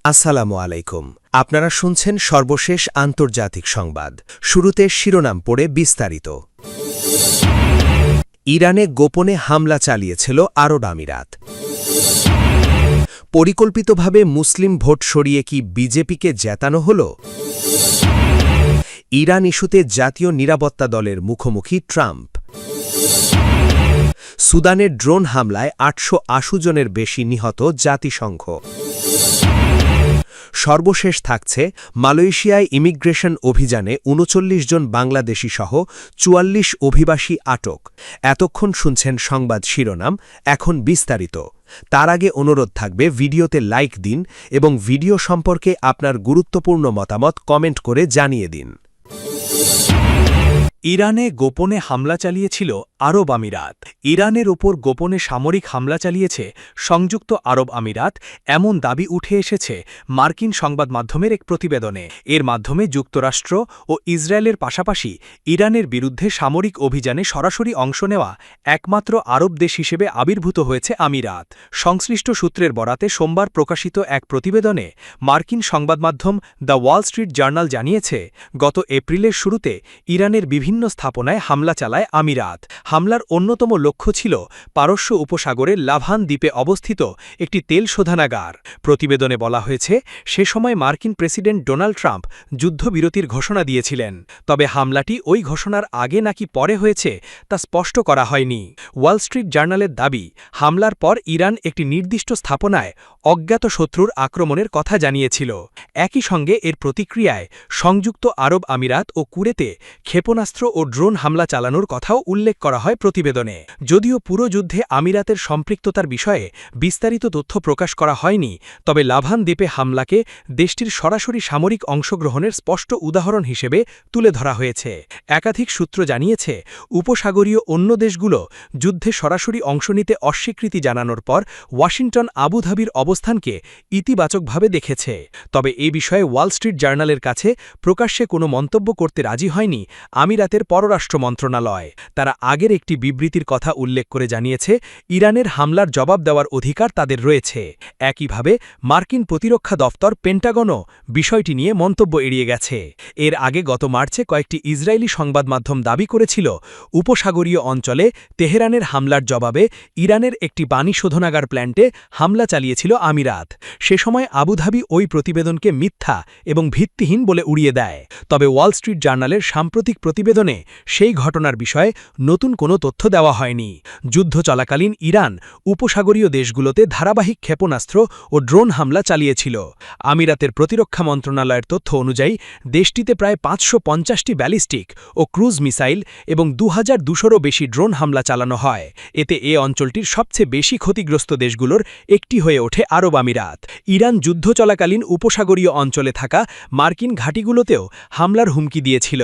আসসালামু আলাইকুম। আপনারা শুনছেন সর্বশেষ আন্তর্জাতিক সংবাদ। শুরুতে শিরোনাম পড়ে বিস্তারিত। ইরানে গোপনে হামলা চালিয়েছিল আরব আমিরাত। পরিকল্পিতভাবে মুসলিম ভোট সরিয়ে কি বিজেপিকে জেতানো হল? ইরান ইস্যুতে জাতীয় নিরাপত্তা দলের মুখোমুখি ট্রাম্প। সুদানের ড্রোন হামলায় ৮৮০ জনের বেশি নিহত জাতিসংঘ। সর্বশেষ থাকছে মালয়েশিয়ায় ইমিগ্রেশন অভিযানে ৩৯ জন বাংলাদেশি সহ ৪৪ অভিবাসী আটক। এতক্ষণ শুনছেন সংবাদ শিরোনাম, এখন বিস্তারিত। তার আগে অনুরোধ থাকবে ভিডিওতে লাইক দিন এবং ভিডিও সম্পর্কে আপনার গুরুত্বপূর্ণ মতামত কমেন্ট করে জানিয়ে দিন। ইরানে গোপনে হামলা চালিয়েছিল আরব আমিরাত। ইরানের ওপর গোপনে সামরিক হামলা চালিয়েছে সংযুক্ত আরব আমিরাত, এমন দাবি উঠে এসেছে মার্কিন সংবাদ মাধ্যমের এক প্রতিবেদনে। এর মাধ্যমে যুক্তরাষ্ট্র ও ইসরায়েলের পাশাপাশি ইরানের বিরুদ্ধে সামরিক অভিযানে সরাসরি অংশ নেওয়া একমাত্র আরব দেশ হিসেবে আবির্ভূত হয়েছে আমিরাত। সংশ্লিষ্ট সূত্রের বরাতে সোমবার প্রকাশিত এক প্রতিবেদনে মার্কিন সংবাদ মাধ্যম দ্য ওয়াল স্ট্রিট জার্নাল জানিয়েছে, গত এপ্রিলের শুরুতে ইরানের বিভিন্ন স্থাপনায় হামলা চালায় আমিরাত। হামলার অন্যতম লক্ষ্য ছিল পারস্য উপসাগরের লাভান দ্বীপে অবস্থিত একটি তেল শোধনাগার। প্রতিবেদনে বলা হয়েছে, সে সময় মার্কিন প্রেসিডেন্ট ডোনাল্ড ট্রাম্প যুদ্ধবিরতির ঘোষণা দিয়েছিলেন। তবে হামলাটি ওই ঘোষণার আগে নাকি পরে হয়েছে তা স্পষ্ট করা হয়নি। ওয়াল স্ট্রিট জার্নালের দাবি, হামলার পর ইরান একটি নির্দিষ্ট স্থাপনায় অজ্ঞাত শত্রুর আক্রমণের কথা জানিয়েছিল। একই সঙ্গে এর প্রতিক্রিয়ায় সংযুক্ত আরব আমিরাত ও কুয়েতে ক্ষেপণাস্ত্র ও ড্রোন হামলা চালানোর কথাও উল্লেখ করা হয় প্রতিবেদনে। যদিও পুরো যুদ্ধে আমিরাতের সম্পৃক্ততার বিষয়ে বিস্তারিত তথ্য প্রকাশ করা হয়নি, তবে লাভান দ্বীপে হামলাকে দেশটির সরাসরি সামরিক অংশগ্রহণের স্পষ্ট উদাহরণ হিসেবে তুলে ধরা হয়েছে। একাধিক সূত্র জানিয়েছে, উপসাগরীয় অন্য দেশগুলো যুদ্ধে সরাসরি অংশ নিতে অস্বীকৃতি জানানোর পর ওয়াশিংটন আবুধাবির অবস্থানকে ইতিবাচকভাবে দেখেছে। তবে এ বিষয়ে ওয়াল স্ট্রিট জার্নালের কাছে প্রকাশ্যে কোনো মন্তব্য করতে রাজি হয়নি আমিরাতের পররাষ্ট্র মন্ত্রণালয়। তারা আগের একটি বিবৃতির কথা উল্লেখ করে জানিয়েছে, ইরানের হামলার জবাব দেওয়ার অধিকার তাদের রয়েছে। একইভাবে মার্কিন প্রতিরক্ষা দফতর পেন্টাগনও বিষয়টি নিয়ে মন্তব্য এড়িয়ে গেছে। এর আগে গত মার্চে কয়েকটি ইসরায়েলি সংবাদ মাধ্যম দাবি করেছিল, উপসাগরীয় অঞ্চলে তেহরানের হামলার জবাবে ইরানের একটি পানি শোধনাগার প্ল্যান্টে হামলা চালিয়েছিল আমিরাত। সে সময় আবুধাবি ওই প্রতিবেদনকে মিথ্যা এবং ভিত্তিহীন বলে উড়িয়ে দেয়। তবে ওয়াল স্ট্রিট জার্নালের সাম্প্রতিক প্রতিবেদনে সেই ঘটনার বিষয়ে নতুন কোনো তথ্য দেওয়া হয়নি। যুদ্ধ চলাকালীন ইরান উপসাগরীয় দেশগুলোতে ধারাবাহিক ক্ষেপণাস্ত্র ও ড্রোন হামলা চালিয়েছিল। আমিরাতের প্রতিরক্ষা মন্ত্রণালয়ের তথ্য অনুযায়ী দেশটিতে প্রায় ৫৫০টি ব্যালিস্টিক ও ক্রুজ মিসাইল এবং ২২০০রও বেশি ড্রোন হামলা চালানো হয়। এতে এ অঞ্চলটির সবচেয়ে বেশি ক্ষতিগ্রস্ত দেশগুলোর একটি হয়ে ওঠে আরব আমিরাত। ইরান যুদ্ধ চলাকালীন উপসাগরীয় অঞ্চলে থাকা মার্কিন ঘাঁটিগুলোতেও হামলার হুমকি দিয়েছিল।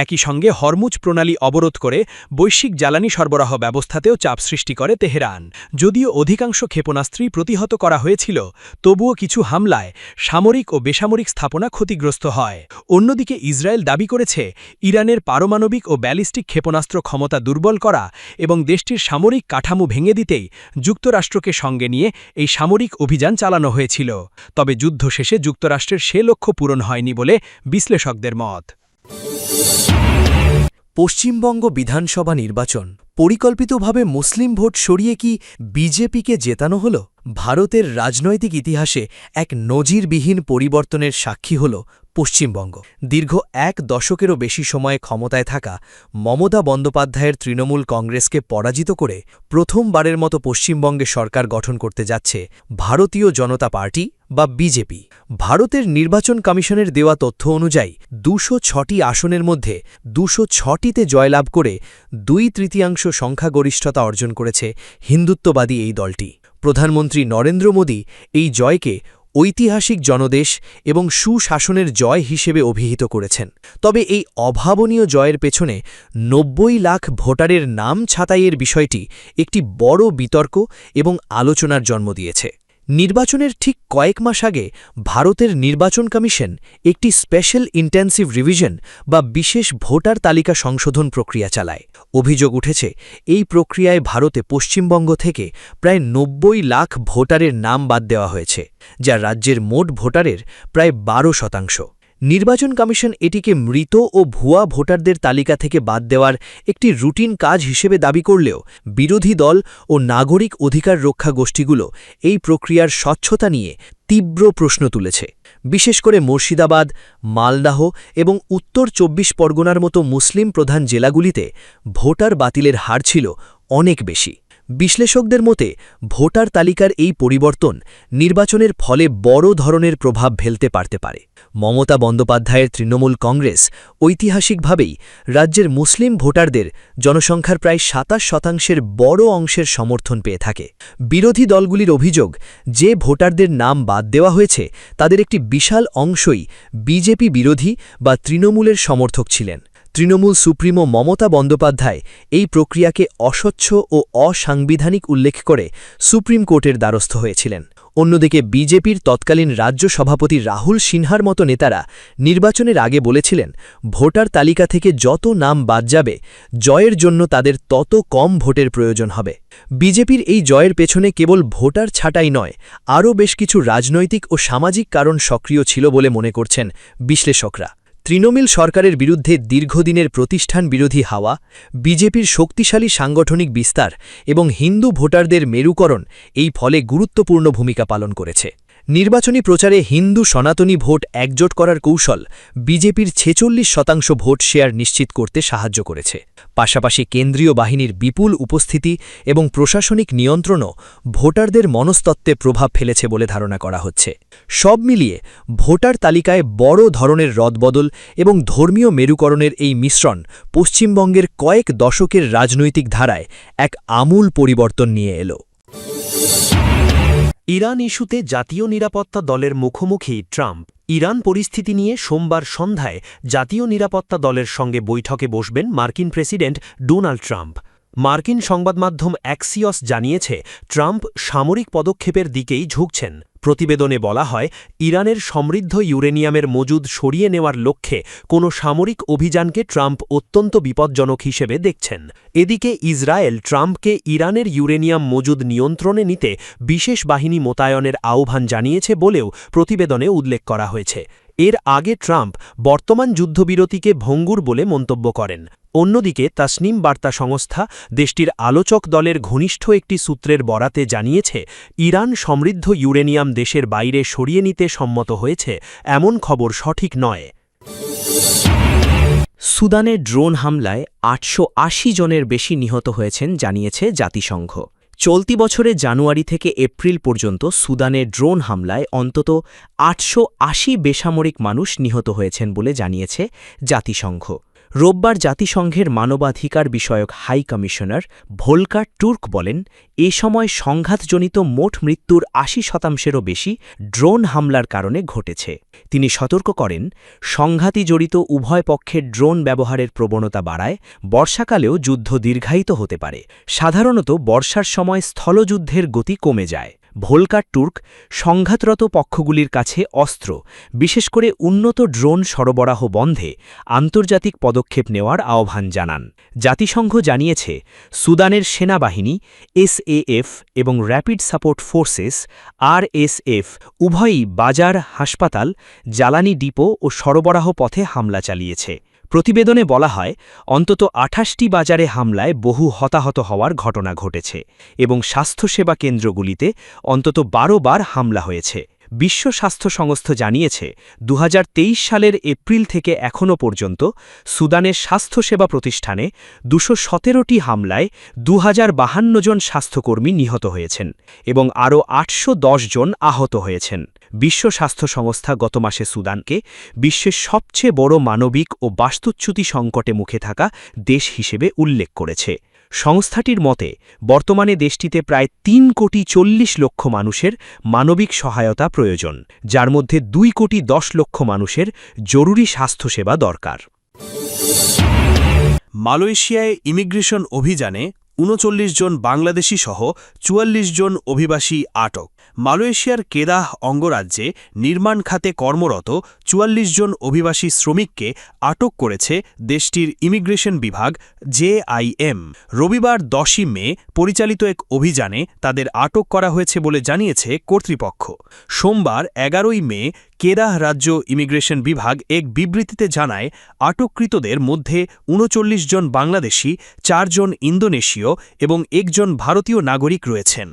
একই সঙ্গে হরমুজ প্রণালী অবরোধ করে বৈশ্বিক জ্বালানি সরবরাহ ব্যবস্থাতেও চাপ সৃষ্টি করে তেহরান। যদিও অধিকাংশ ক্ষেপণাস্ত্রই প্রতিহত করা হয়েছিল, তবুও কিছু হামলায় সামরিক ও বেসামরিক স্থাপনা ক্ষতিগ্রস্ত হয়। অন্যদিকে ইসরায়েল দাবি করেছে, ইরানের পারমাণবিক ও ব্যালিস্টিক ক্ষেপণাস্ত্র ক্ষমতা দুর্বল করা এবং দেশটির সামরিক কাঠামো ভেঙে দিতেই যুক্তরাষ্ট্রকে সঙ্গে নিয়ে এই সামরিক অভিযান চালানো হয়েছিল। তবে যুদ্ধ শেষে যুক্তরাষ্ট্রের সে লক্ষ্য পূরণ হয়নি বলে বিশ্লেষকদের মত। পশ্চিমবঙ্গ বিধানসভা নির্বাচন, পরিকল্পিতভাবে মুসলিম ভোট সরিয়ে কি বিজেপিকে জেতানো হল? ভারতের রাজনৈতিক ইতিহাসে এক নজিরবিহীন পরিবর্তনের সাক্ষী হল পশ্চিমবঙ্গ। দীর্ঘ এক দশকেরও বেশি সময়ে ক্ষমতায় থাকা মমতা বন্দ্যোপাধ্যায়ের তৃণমূল কংগ্রেসকে পরাজিত করে প্রথমবারের মতো পশ্চিমবঙ্গে সরকার গঠন করতে যাচ্ছে ভারতীয় জনতা পার্টি বা বিজেপি। ভারতের নির্বাচন কমিশনের দেওয়া তথ্য অনুযায়ী ২০৬টি আসনের মধ্যে ২০৬টিতে জয়লাভ করে ২/৩ সংখ্যাগরিষ্ঠতা অর্জন করেছে হিন্দুত্ববাদী এই দলটি। প্রধানমন্ত্রী নরেন্দ্র মোদী এই জয়কে ঐতিহাসিক জনদেশ এবং সুশাসনের জয় হিসেবে অভিহিত করেছেন। তবে এই অভাবনীয় জয়ের পেছনে ৯০ লাখ ভোটারের নাম ছাঁটাইয়ের বিষয়টি একটি বড় বিতর্ক এবং আলোচনার জন্ম দিয়েছে। নির্বাচনের ঠিক কয়েক মাস আগে ভারতের নির্বাচন কমিশন একটি স্পেশাল ইন্টেন্সিভ রিভিশন বা বিশেষ ভোটার তালিকা সংশোধন প্রক্রিয়া চালায়। অভিযোগ উঠেছে এই প্রক্রিয়ায় ভারতে পশ্চিমবঙ্গ থেকে প্রায় ৯০ লাখ ভোটারের নাম বাদ দেওয়া হয়েছে, যা রাজ্যের মোট ভোটারের প্রায় ১২%। নির্বাচন কমিশন এটিকে মৃত ও ভুয়া ভোটারদের তালিকা থেকে বাদ দেওয়ার একটি রুটিন কাজ হিসেবে দাবি করলেও বিরোধী দল ও নাগরিক অধিকার রক্ষা গোষ্ঠীগুলো এই প্রক্রিয়ার স্বচ্ছতা নিয়ে তীব্র প্রশ্ন তুলেছে। বিশেষ করে মুর্শিদাবাদ, মালদাহ এবং উত্তর ২৪ পরগনার মতো মুসলিম প্রধান জেলাগুলিতে ভোটার বাতিলের হার ছিল অনেক বেশি। বিশ্লেষকদের মতে ভোটার তালিকার এই পরিবর্তন নির্বাচনের ফলে বড় ধরনের প্রভাব ফেলতে পারে। মমতা বন্দ্যোপাধ্যায়ের তৃণমূল কংগ্রেস ঐতিহাসিকভাবেই রাজ্যের মুসলিম ভোটারদের জনসংখ্যার প্রায় ২৭% বড় অংশের সমর্থন পেয়ে থাকে। বিরোধী দলগুলির অভিযোগ যে ভোটারদের নাম বাদ দেওয়া হয়েছে তাদের একটি বিশাল অংশই বিজেপি বিরোধী বা তৃণমূলের সমর্থক ছিলেন। তৃণমূল সুপ্রিমো মমতা বন্দ্যোপাধ্যায় এই প্রক্রিয়াকে অস্বচ্ছ ও অসাংবিধানিক উল্লেখ করে সুপ্রিম কোর্টের দ্বারস্থ হয়েছিলেন। অন্যদিকে বিজেপির তৎকালীন রাজ্য সভাপতি রাহুল সিনহার মতো নেতারা নির্বাচনের আগে বলেছিলেন ভোটার তালিকা থেকে যত নাম বাদ যাবে জয়ের জন্য তাদের তত কম ভোটের প্রয়োজন হবে। বিজেপির এই জয়ের পেছনে কেবল ভোটার ছাঁটাই নয়, আরও বেশ কিছু রাজনৈতিক ও সামাজিক কারণ সক্রিয় ছিল বলে মনে করছেন বিশ্লেষকরা। তৃণমূল সরকারের বিরুদ্ধে দীর্ঘদিনের প্রতিষ্ঠান বিরোধী হাওয়া, বিজেপির শক্তিশালী সাংগঠনিক বিস্তার এবং হিন্দু ভোটারদের মেরুকরণ এই ফলে গুরুত্বপূর্ণ ভূমিকা পালন করেছে। নির্বাচনী প্রচারে হিন্দু সনাতনী ভোট একজোট করার কৌশল বিজেপির ৪৬% ভোট শেয়ার নিশ্চিত করতে সাহায্য করেছে। পাশাপাশি কেন্দ্রীয় বাহিনীর বিপুল উপস্থিতি এবং প্রশাসনিক নিয়ন্ত্রণও ভোটারদের মনস্তত্ত্বে প্রভাব ফেলেছে বলে ধারণা করা হচ্ছে। সব মিলিয়ে ভোটার তালিকায় বড় ধরনের রদবদল এবং ধর্মীয় মেরুকরণের এই মিশ্রণ পশ্চিমবঙ্গের কয়েক দশকের রাজনৈতিক ধারায় এক আমূল পরিবর্তন নিয়ে এলো। ইরান ইস্যুতে জাতীয় নিরাপত্তা দলের মুখোমুখি ট্রাম্প। ইরান পরিস্থিতি নিয়ে সোমবার সন্ধ্যায় জাতীয় নিরাপত্তা দলের সঙ্গে বৈঠকে বসবেন মার্কিন প্রেসিডেন্ট ডোনাল্ড ট্রাম্প। মার্কিন সংবাদমাধ্যম অ্যাক্সিয়স জানিয়েছে ট্রাম্প সামরিক পদক্ষেপের দিকেই ঝুঁকছেন। প্রতিবেদনে বলা হয় ইরানের সমৃদ্ধ ইউরেনিয়ামের মজুদ সরিয়ে নেওয়ার লক্ষ্যে কোনো সামরিক অভিযানকে ট্রাম্প অত্যন্ত বিপজ্জনক হিসেবে দেখছেন। এদিকে ইসরায়েল ট্রাম্পকে ইরানের ইউরেনিয়াম মজুদ নিয়ন্ত্রণে নিতে বিশেষ বাহিনী মোতায়েনের আহ্বান জানিয়েছে বলেও প্রতিবেদনে উল্লেখ করা হয়েছে। এর আগে ট্রাম্প বর্তমান যুদ্ধবিরতিকে ভঙ্গুর বলে মন্তব্য করেন। অন্যদিকে তাসনিম বার্তা সংস্থা দেশটির আলোচক দলের ঘনিষ্ঠ একটি সূত্রের বরাতে জানিয়েছে ইরান সমৃদ্ধ ইউরেনিয়াম দেশের বাইরে সরিয়ে নিতে সম্মত হয়েছে এমন খবর সঠিক নয়। সুদানে ড্রোন হামলায় ৮৮০ জনের বেশি নিহত হয়েছেন জানিয়েছে জাতিসংঘ। চলতি বছরে জানুয়ারি থেকে এপ্রিল পর্যন্ত সুদানে ড্রোন হামলায় অন্তত ৮৮০ বেসামরিক মানুষ নিহত হয়েছেন বলে জানিয়েছে জাতিসংঘ। রোববার জাতিসংঘের মানবাধিকার বিষয়ক হাই কমিশনার ভোল্কার টুর্ক বলেন, এ সময় সংঘাতজনিত মোট মৃত্যুর ৮০%-এরও বেশি ড্রোন হামলার কারণে ঘটেছে। তিনি সতর্ক করেন, সংঘাতি জড়িত উভয় পক্ষের ড্রোন ব্যবহারের প্রবণতা বাড়ায়, বর্ষাকালেও যুদ্ধ দীর্ঘায়িত হতে পারে। সাধারণত বর্ষার সময় স্থলযুদ্ধের গতি কমে যায়। ভোল্কার টুর্ক সংঘাতরত পক্ষগুলির কাছে অস্ত্র, বিশেষ করে উন্নত ড্রোন সরবরাহ বন্ধে আন্তর্জাতিক পদক্ষেপ নেওয়ার আহ্বান জানান। জাতিসংঘ জানিয়েছে সুদানের সেনাবাহিনী এসএএফ এবং র্যাপিড সাপোর্ট ফোর্সেস আরএসএফ উভয়ই বাজার, হাসপাতাল, জ্বালানি ডিপো ও সরবরাহ পথে হামলা চালিয়েছে। প্রতিবেদনে বলা হয় অন্তত ২৮টি বাজারে হামলায় বহু হতাহত হওয়ার ঘটনা ঘটেছে এবং স্বাস্থ্যসেবা কেন্দ্রগুলিতে অন্তত ১২ বার হামলা হয়েছে। বিশ্ব স্বাস্থ্য সংস্থা জানিয়েছে ২০২৩ সালের এপ্রিল থেকে এখনও পর্যন্ত সুদানের স্বাস্থ্যসেবা প্রতিষ্ঠানে ২১৭টি হামলায় ২০৫২ জন স্বাস্থ্যকর্মী নিহত হয়েছেন এবং আরও ৮১০ জন আহত হয়েছেন। বিশ্ব স্বাস্থ্য সংস্থা গত মাসে সুদানকে বিশ্বের সবচেয়ে বড় মানবিক ও বাস্তুচ্যুতি সংকটে মুখে থাকা দেশ হিসেবে উল্লেখ করেছে। সংস্থাটির মতে বর্তমানে দেশটিতে প্রায় ৩,৪০,০০,০০০ মানুষের মানবিক সহায়তা প্রয়োজন, যার মধ্যে ২,১০,০০,০০০ মানুষের জরুরি স্বাস্থ্যসেবা দরকার। মালয়েশিয়ায় ইমিগ্রেশন অভিযানে ৩৯ জন বাংলাদেশি সহ ৪৪ জন অভিবাসী আটক। মালয়েশিয়ার কেদাহ অঙ্গরাজ্যে নির্মাণ খাতে কর্মরত ৪৪ জন অভিবাসী শ্রমিককে আটক করেছে দেশটির ইমিগ্রেশন বিভাগ JIM। রবিবার ১০ই মে পরিচালিত এক অভিযানে তাদের আটক করা হয়েছে বলে জানিয়েছে কর্তৃপক্ষ। সোমবার ১১ই মে কেদাহ রাজ্য ইমিগ্রেশন বিভাগ এক বিবৃতিতে জানায়, আটককৃতদের মধ্যে ৩৯ জন বাংলাদেশি, ৪ জন ইন্দোনেশীয় এবং ১ জন ভারতীয় নাগরিক রয়েছেন।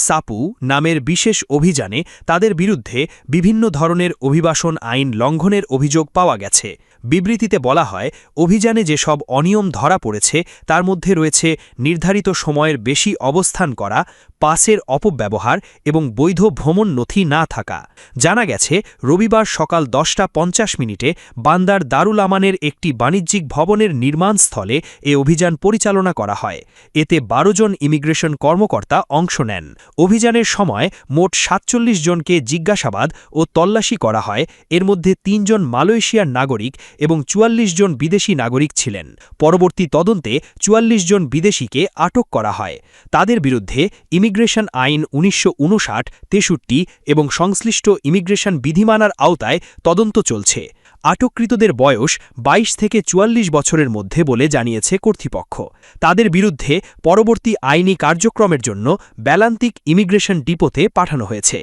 সাপু নামের বিশেষ অভিযানে তাদের বিরুদ্ধে বিভিন্ন ধরনের অভিবাসন আইন লঙ্ঘনের অভিযোগ পাওয়া গেছে। বিবৃতিতে বলা হয়, অভিযানে যেসব অনিয়ম ধরা পড়েছে তার মধ্যে রয়েছে নির্ধারিত সময়ের বেশি অবস্থান করা, পাসের অপব্যবহার এবং বৈধ ভ্রমণ নথি না থাকা। জানা গেছে, রবিবার সকাল 10:50 বান্দার দারুল আমানের একটি বাণিজ্যিক ভবনের নির্মাণস্থলে এ অভিযান পরিচালনা করা হয়। এতে ১২ জন ইমিগ্রেশন কর্মকর্তা অংশ নেন। অভিযানের সময় মোট ৪৭ জনকে জিজ্ঞাসাবাদ ও তল্লাশি করা হয়। এর মধ্যে ৩ জন মালয়েশিয়ার নাগরিক এবং ৪৪ জন বিদেশি নাগরিক ছিলেন। পরবর্তী তদন্তে ৪৪ জন বিদেশিকে আটক করা হয়। তাদের বিরুদ্ধে ইমিগ্রেশন আইন ১৯৫৯, ৬৩ এবং সংশ্লিষ্ট ইমিগ্রেশন বিধিমালার আওতায় তদন্ত চলছে। আটককৃতদের বয়স ২২ থেকে ৪৪ বছরের মধ্যে বলে জানিয়েছে কর্তৃপক্ষ। তাদের বিরুদ্ধে পরবর্তী আইনি কার্যক্রমের জন্য বেলান্তিক ইমিগ্রেশন ডিপোতে পাঠানো হয়েছে।